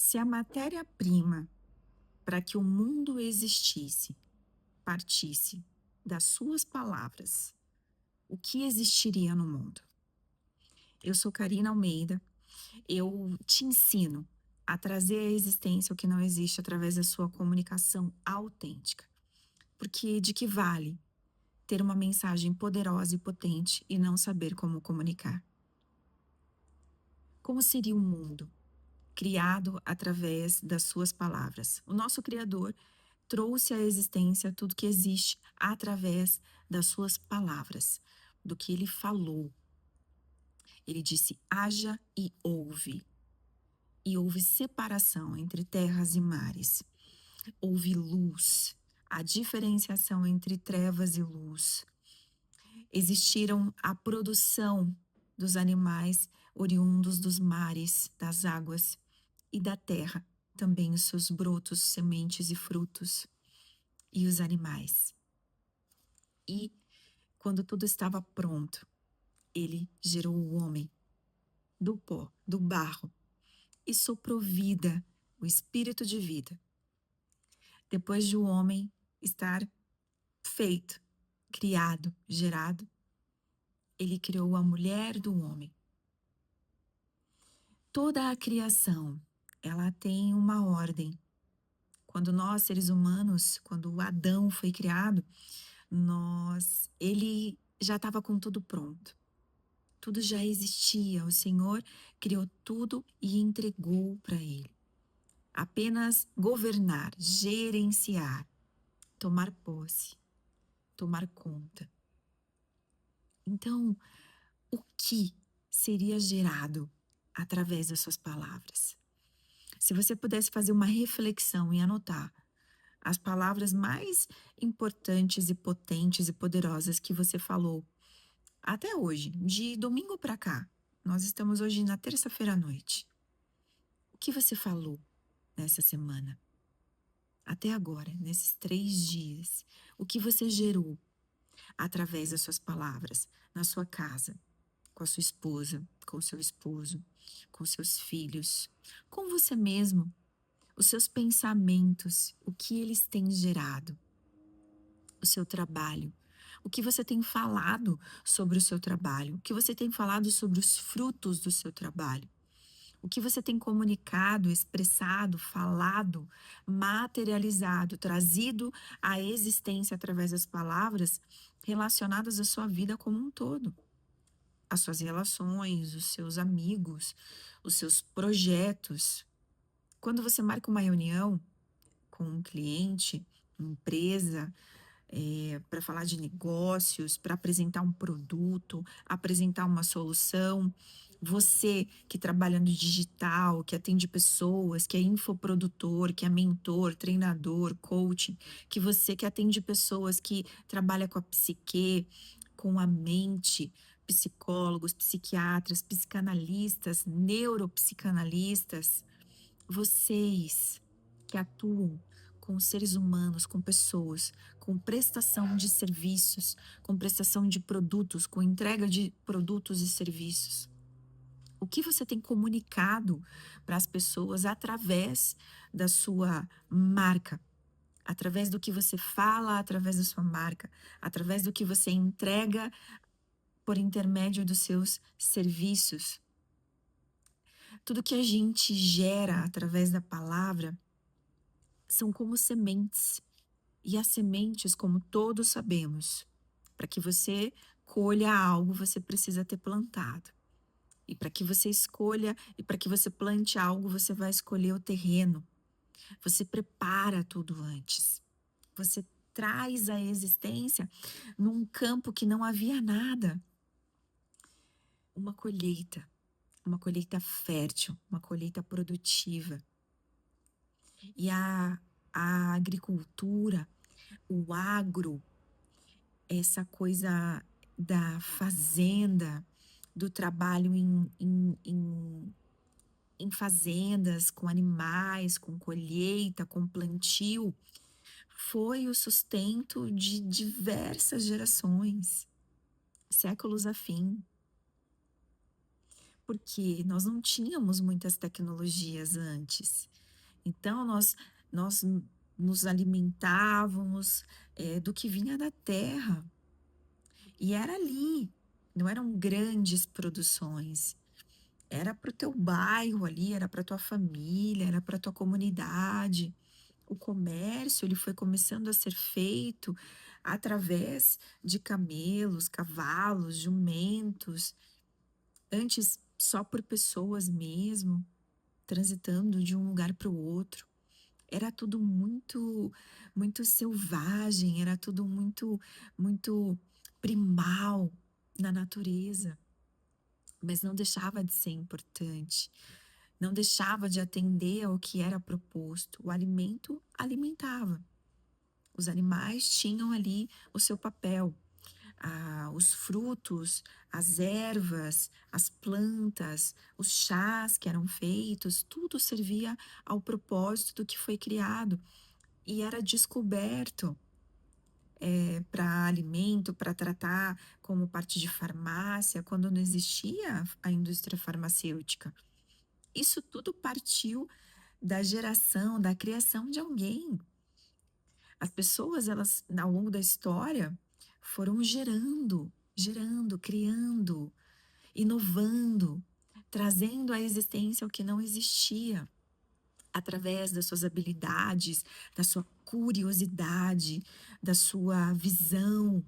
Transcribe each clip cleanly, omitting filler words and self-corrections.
Se a matéria-prima para que o mundo existisse partisse das suas palavras, o que existiria no mundo? Eu sou Karina Almeida, eu te ensino a trazer à existência o que não existe através da sua comunicação autêntica. Porque de que vale ter uma mensagem poderosa e potente e não saber como comunicar? Como seria um mundo criado através das suas palavras? O nosso Criador trouxe à existência tudo que existe através das suas palavras, do que ele falou. Ele disse: haja e houve separação entre terras e mares. Houve luz, a diferenciação entre trevas e luz. Existiram a produção dos animais oriundos dos mares, das águas e da terra, também os seus brotos, sementes e frutos, e os animais. E quando tudo estava pronto, ele gerou o homem do pó, do barro, e soprou vida, o espírito de vida. Depois de o homem estar feito, criado, gerado, ele criou a mulher do homem. Toda a criação, ela tem uma ordem. Quando nós, seres humanos, quando o Adão foi criado, ele já estava com tudo pronto. Tudo já existia, o Senhor criou tudo e entregou para ele. Apenas governar, gerenciar, tomar posse, tomar conta. Então, o que seria gerado através das suas palavras? Se você pudesse fazer uma reflexão e anotar as palavras mais importantes e potentes e poderosas que você falou até hoje, de domingo para cá. Nós estamos hoje na terça-feira à noite. O que você falou nessa semana? Até agora, nesses 3 dias, o que você gerou através das suas palavras, na sua casa, com a sua esposa, com o seu esposo, com seus filhos, com você mesmo, os seus pensamentos, o que eles têm gerado, o seu trabalho, o que você tem falado sobre o seu trabalho, o que você tem falado sobre os frutos do seu trabalho. O que você tem comunicado, expressado, falado, materializado, trazido à existência através das palavras relacionadas à sua vida como um todo. As suas relações, os seus amigos, os seus projetos. Quando você marca uma reunião com um cliente, uma empresa, para falar de negócios, para apresentar um produto, apresentar uma solução. Você que trabalha no digital, que atende pessoas, que é infoprodutor, que é mentor, treinador, coaching, que você que atende pessoas que trabalha com a psique, com a mente, psicólogos, psiquiatras, psicanalistas, neuropsicanalistas, vocês que atuam com seres humanos, com pessoas, com prestação de serviços, com prestação de produtos, com entrega de produtos e serviços. O que você tem comunicado para as pessoas através da sua marca, através do que você fala, através da sua marca, através do que você entrega por intermédio dos seus serviços. Tudo que a gente gera através da palavra são como sementes. E as sementes, como todos sabemos, para que você colha algo, você precisa ter plantado. E para que você escolha e para que você plante algo, você vai escolher o terreno. Você prepara tudo antes. Você traz a existência num campo que não havia nada. Uma colheita fértil, uma colheita produtiva. E a agricultura, o agro, essa coisa da fazenda, do trabalho em fazendas, com animais, com colheita, com plantio, foi o sustento de diversas gerações, séculos a fim. porque nós não tínhamos muitas tecnologias antes. Então nós nos alimentávamos, do que vinha da terra, e era ali, não eram grandes produções. Era para o teu bairro ali, era para tua família, era para tua comunidade. O comércio, ele foi começando a ser feito através de camelos, cavalos, jumentos, antes só por pessoas mesmo, transitando de um lugar para o outro. Era tudo muito selvagem, era tudo muito primal na natureza, mas não deixava de ser importante. Não deixava de atender ao que era proposto. O alimento alimentava. Os animais tinham ali o seu papel. Os frutos, as ervas, as plantas, os chás que eram feitos, tudo servia ao propósito do que foi criado e era descoberto para alimento, para tratar como parte de farmácia, quando não existia a indústria farmacêutica. Isso tudo partiu da geração, da criação de alguém. As pessoas, elas, ao longo da história, foram gerando, criando, inovando, trazendo à existência o que não existia, através das suas habilidades, da sua curiosidade, da sua visão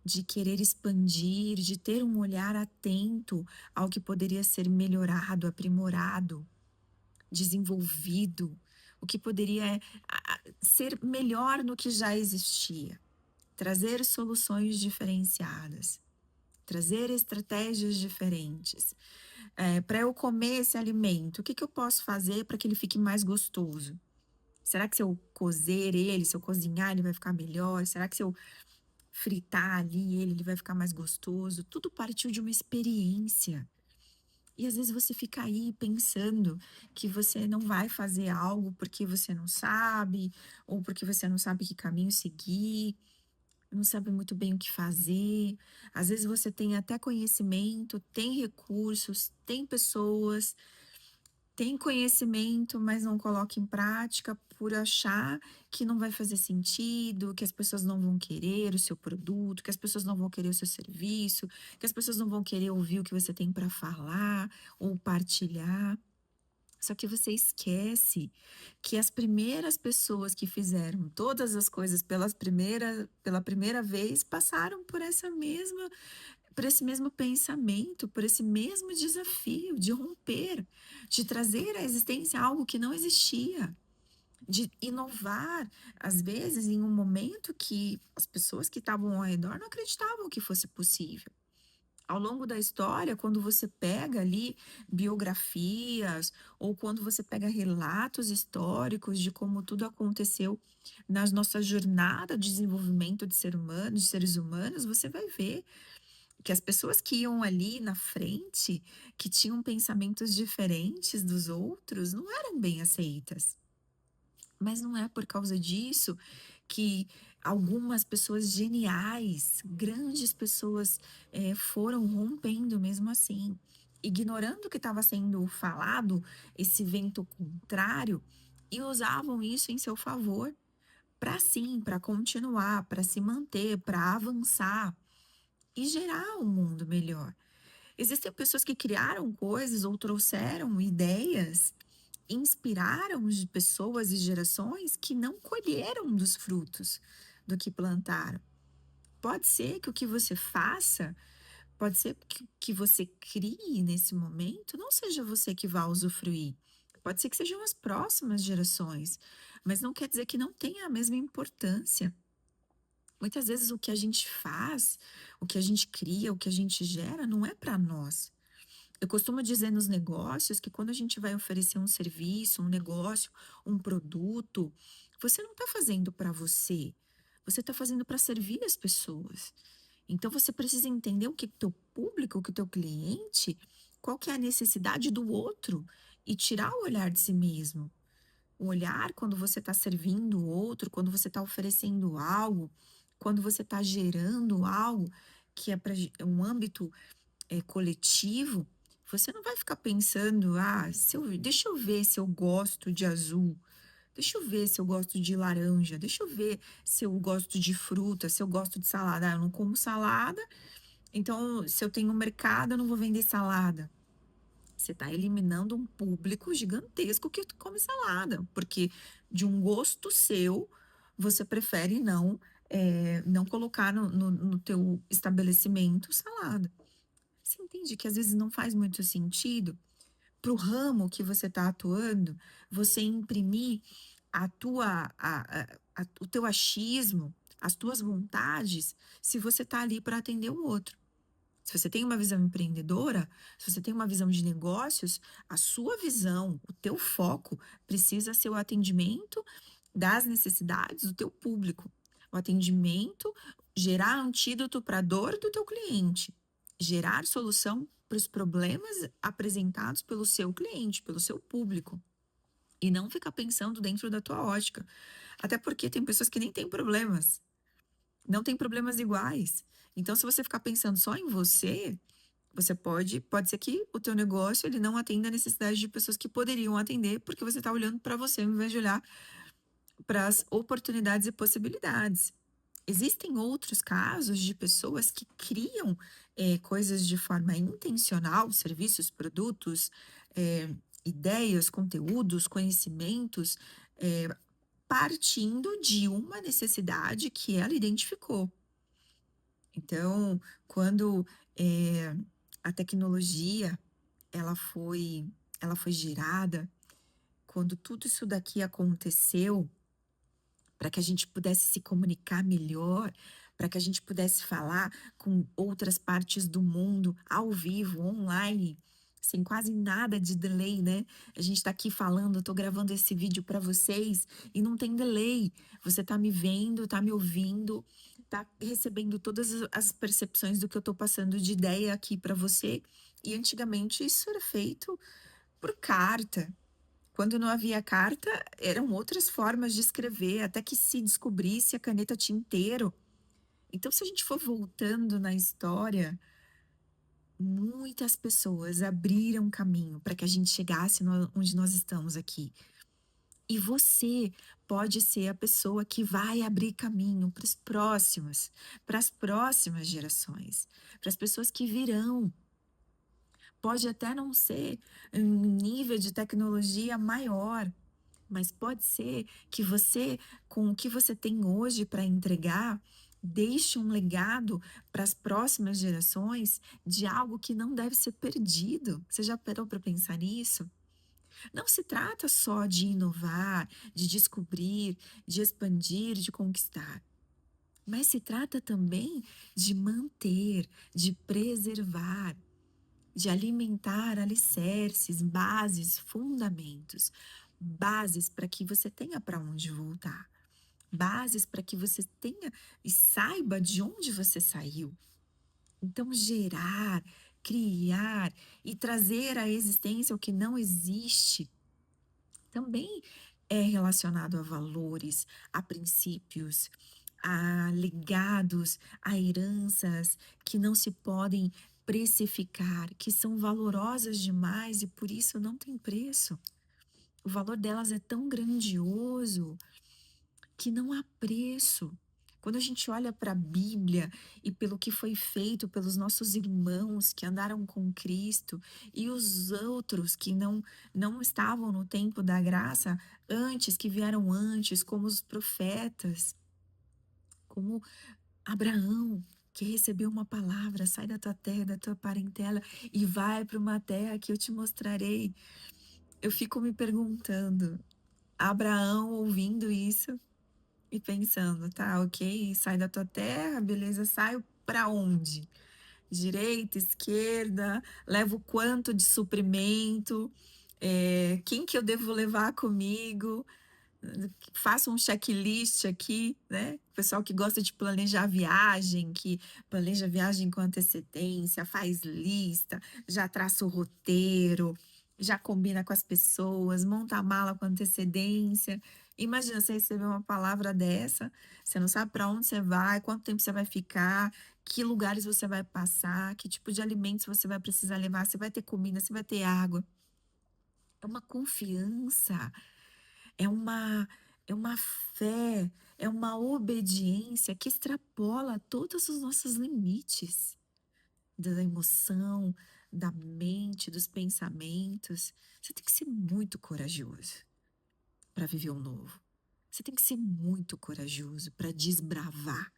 de querer expandir, de ter um olhar atento ao que poderia ser melhorado, aprimorado, desenvolvido, o que poderia ser melhor no que já existia, trazer soluções diferenciadas, trazer estratégias diferentes. Para eu comer esse alimento, o que que eu posso fazer para que ele fique mais gostoso? Será que se eu cozer ele, se eu cozinhar, ele vai ficar melhor? Será que se eu fritar ali ele vai ficar mais gostoso? Tudo partiu de uma experiência. E às vezes você fica aí pensando que você não vai fazer algo porque você não sabe, ou porque você não sabe que caminho seguir, não sabe muito bem o que fazer. Às vezes você tem até conhecimento, tem recursos, tem pessoas, tem conhecimento, mas não coloca em prática por achar que não vai fazer sentido, que as pessoas não vão querer o seu produto, que as pessoas não vão querer o seu serviço, que as pessoas não vão querer ouvir o que você tem para falar ou partilhar. Só que você esquece que as primeiras pessoas que fizeram todas as coisas pela primeira vez passaram por esse mesmo pensamento, por esse mesmo desafio de romper, de trazer à existência algo que não existia, de inovar, às vezes em um momento que as pessoas que estavam ao redor não acreditavam que fosse possível. Ao longo da história, quando você pega ali biografias ou quando você pega relatos históricos de como tudo aconteceu nas nossa jornada de desenvolvimento de seres humanos, você vai ver que as pessoas que iam ali na frente, que tinham pensamentos diferentes dos outros, não eram bem aceitas. Mas não é por causa disso que algumas pessoas geniais, grandes pessoas, foram rompendo mesmo assim, ignorando o que estava sendo falado, esse vento contrário, e usavam isso em seu favor, para sim, para continuar, para se manter, para avançar e gerar um mundo melhor. Existem pessoas que criaram coisas ou trouxeram ideias, inspiraram pessoas e gerações que não colheram dos frutos do que plantaram. Pode ser que o que você faça, pode ser que o que você crie nesse momento não seja você que vá usufruir. Pode ser que sejam as próximas gerações, mas não quer dizer que não tenha a mesma importância. Muitas vezes o que a gente faz, o que a gente cria, o que a gente gera, não é para nós. Eu costumo dizer nos negócios que quando a gente vai oferecer um serviço, um negócio, um produto, você não está fazendo para você está fazendo para servir as pessoas. Então você precisa entender o que o teu público, o que o teu cliente, qual que é a necessidade do outro e tirar o olhar de si mesmo. O olhar quando você está servindo o outro, quando você está oferecendo algo, quando você está gerando algo que é para um âmbito coletivo, Você não vai ficar pensando: "Ah, deixa eu ver se eu gosto de azul, deixa eu ver se eu gosto de laranja, deixa eu ver se eu gosto de fruta, se eu gosto de salada. Ah, eu não como salada, então se eu tenho um mercado, eu não vou vender salada". Você está eliminando um público gigantesco que come salada, porque de um gosto seu, você prefere não colocar no teu estabelecimento salada. Você entende que às vezes não faz muito sentido para o ramo que você está atuando, você imprimir a tua o teu achismo, as tuas vontades, se você está ali para atender o outro. Se você tem uma visão empreendedora, se você tem uma visão de negócios, a sua visão, o teu foco precisa ser o atendimento das necessidades do teu público. O atendimento, gerar antídoto para a dor do teu cliente, gerar solução para os problemas apresentados pelo seu cliente, pelo seu público. E não ficar pensando dentro da tua ótica. Até porque tem pessoas que nem têm problemas, não têm problemas iguais. Então, se você ficar pensando só em você, você pode ser que o teu negócio ele não atenda a necessidade de pessoas que poderiam atender, porque você está olhando para você, ao invés de olhar para as oportunidades e possibilidades. Existem outros casos de pessoas que criam, coisas de forma intencional, serviços, produtos, ideias, conteúdos, conhecimentos, eh, partindo de uma necessidade que ela identificou. Então, quando, eh, a tecnologia ela foi ela foi gerada, quando tudo isso daqui aconteceu, para que a gente pudesse se comunicar melhor, para que a gente pudesse falar com outras partes do mundo ao vivo, online, sem quase nada de delay, né. A gente está aqui falando, eu tô gravando esse vídeo para vocês e não tem delay. Você tá me vendo, tá me ouvindo, tá recebendo todas as percepções do que eu tô passando de ideia aqui para você, e antigamente isso era feito por carta. Quando não havia carta, eram outras formas de escrever, até que se descobrisse a caneta tinteiro. Então, se a gente for voltando na história, muitas pessoas abriram caminho para que a gente chegasse onde nós estamos aqui. E você pode ser a pessoa que vai abrir caminho para as próximas gerações, para as pessoas que virão. Pode até não ser um nível de tecnologia maior, mas pode ser que você, com o que você tem hoje para entregar, deixe um legado para as próximas gerações de algo que não deve ser perdido. Você já parou para pensar nisso? Não se trata só de inovar, de descobrir, de expandir, de conquistar, mas se trata também de manter, de preservar, de alimentar alicerces, bases, fundamentos, bases para que você tenha para onde voltar, bases para que você tenha e saiba de onde você saiu. Então, gerar, criar e trazer à existência o que não existe também é relacionado a valores, a princípios, a legados, a heranças que não se podem precificar, que são valorosas demais e por isso não tem preço. O valor delas é tão grandioso que não há preço. Quando a gente olha para a Bíblia e pelo que foi feito pelos nossos irmãos que andaram com Cristo e os outros que não estavam no tempo da graça antes, que vieram antes, como os profetas, como Abraão, que recebeu uma palavra: sai da tua terra, da tua parentela e vai para uma terra que eu te mostrarei. Eu fico me perguntando, Abraão ouvindo isso e pensando: "Tá, ok, sai da tua terra, beleza, saio pra onde? Direita, esquerda, levo quanto de suprimento? Quem que eu devo levar comigo? Faço um checklist aqui", né. O pessoal que gosta de planejar viagem, que planeja viagem com antecedência, faz lista, já traça o roteiro, já combina com as pessoas, monta a mala com antecedência. Imagina você receber uma palavra dessa, você não sabe para onde você vai, quanto tempo você vai ficar, que lugares você vai passar, que tipo de alimentos você vai precisar levar, se vai ter comida, se vai ter água. É uma confiança, é uma é uma fé, é uma obediência que extrapola todos os nossos limites da emoção, da mente, dos pensamentos. Você tem que ser muito corajoso para viver o novo. Você tem que ser muito corajoso para desbravar,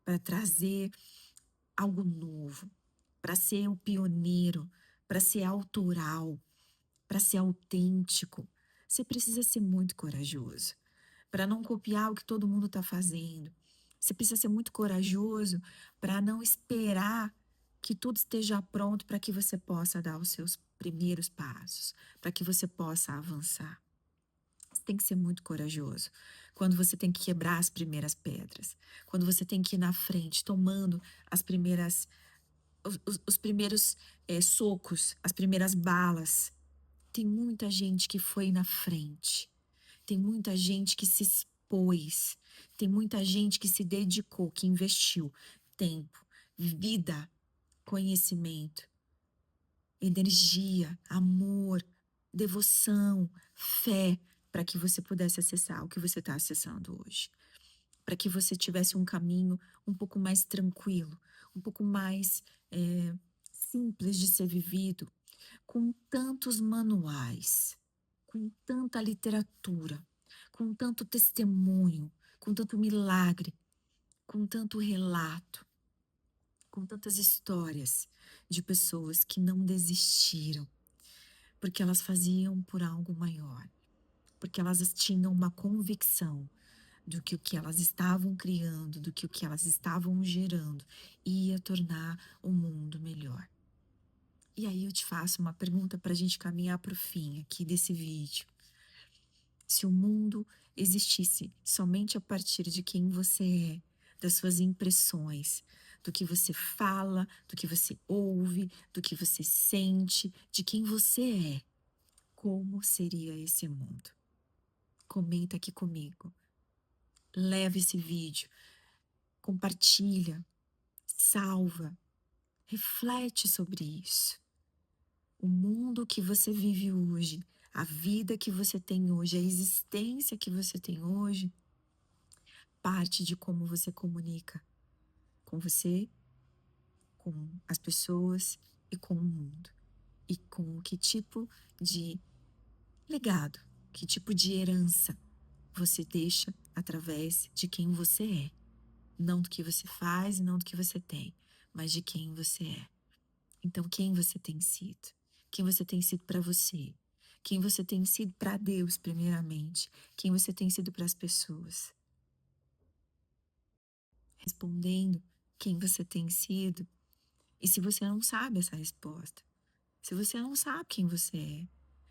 para trazer algo novo, para ser o pioneiro, para ser autoral, para ser autêntico. Você precisa ser muito corajoso para não copiar o que todo mundo está fazendo. Você precisa ser muito corajoso para não esperar que tudo esteja pronto para que você possa dar os seus primeiros passos, para que você possa avançar. Você tem que ser muito corajoso quando você tem que quebrar as primeiras pedras, quando você tem que ir na frente, tomando as primeiras, os primeiros socos, as primeiras balas. Tem muita gente que foi na frente, tem muita gente que se expôs, tem muita gente que se dedicou, que investiu tempo, vida, conhecimento, energia, amor, devoção, fé, para que você pudesse acessar o que você está acessando hoje. Para que você tivesse um caminho um pouco mais tranquilo, um pouco mais simples de ser vivido, com tantos manuais, com tanta literatura, com tanto testemunho, com tanto milagre, com tanto relato, com tantas histórias de pessoas que não desistiram, porque elas faziam por algo maior, porque elas tinham uma convicção do que o que elas estavam criando, do que o que elas estavam gerando ia tornar o mundo melhor. E aí eu te faço uma pergunta para a gente caminhar para o fim aqui desse vídeo. Se o mundo existisse somente a partir de quem você é, das suas impressões, do que você fala, do que você ouve, do que você sente, de quem você é, como seria esse mundo? Comenta aqui comigo. Leva esse vídeo, compartilha, salva, reflete sobre isso. O mundo que você vive hoje, a vida que você tem hoje, a existência que você tem hoje, parte de como você comunica com você, com as pessoas e com o mundo. E com que tipo de legado, que tipo de herança você deixa através de quem você é. Não do que você faz e não do que você tem, mas de quem você é. Então, quem você tem sido? Quem você tem sido para você? Quem você tem sido para Deus, primeiramente? Quem você tem sido para as pessoas? Respondendo quem você tem sido. E se você não sabe essa resposta, se você não sabe quem você é,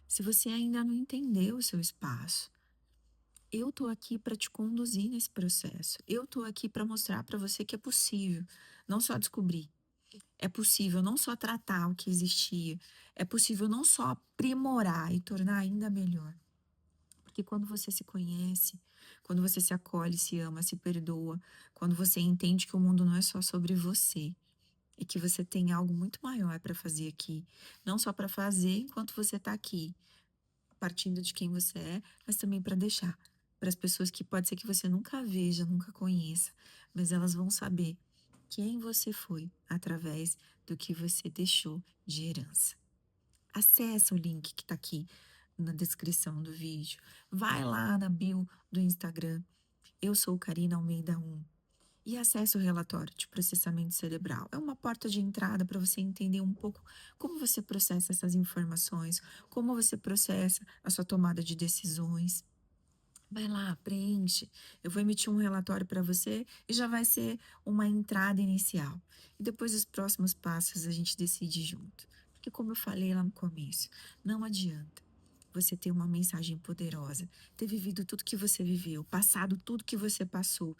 se você ainda não entendeu o seu espaço, eu tô aqui para te conduzir nesse processo. Eu tô aqui para mostrar para você que é possível, não só descobrir. É possível não só tratar o que existia, é possível não só aprimorar e tornar ainda melhor. Porque quando você se conhece, quando você se acolhe, se ama, se perdoa, quando você entende que o mundo não é só sobre você e que você tem algo muito maior para fazer aqui, não só para fazer enquanto você está aqui, partindo de quem você é, mas também para deixar para as pessoas que pode ser que você nunca veja, nunca conheça, mas elas vão saber quem você foi através do que você deixou de herança. Acessa o link que está aqui na descrição do vídeo. Vai lá na bio do Instagram. Eu sou Karina Almeida 1. E acesse o relatório de processamento cerebral. É uma porta de entrada para você entender um pouco como você processa essas informações, como você processa a sua tomada de decisões. Vai lá, preenche. Eu vou emitir um relatório para você e já vai ser uma entrada inicial. E depois os próximos passos a gente decide junto. Porque como eu falei lá no começo, não adianta você ter uma mensagem poderosa, ter vivido tudo que você viveu, passado tudo que você passou,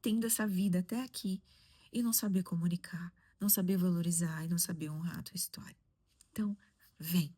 tendo essa vida até aqui e não saber comunicar, não saber valorizar e não saber honrar a tua história. Então, vem.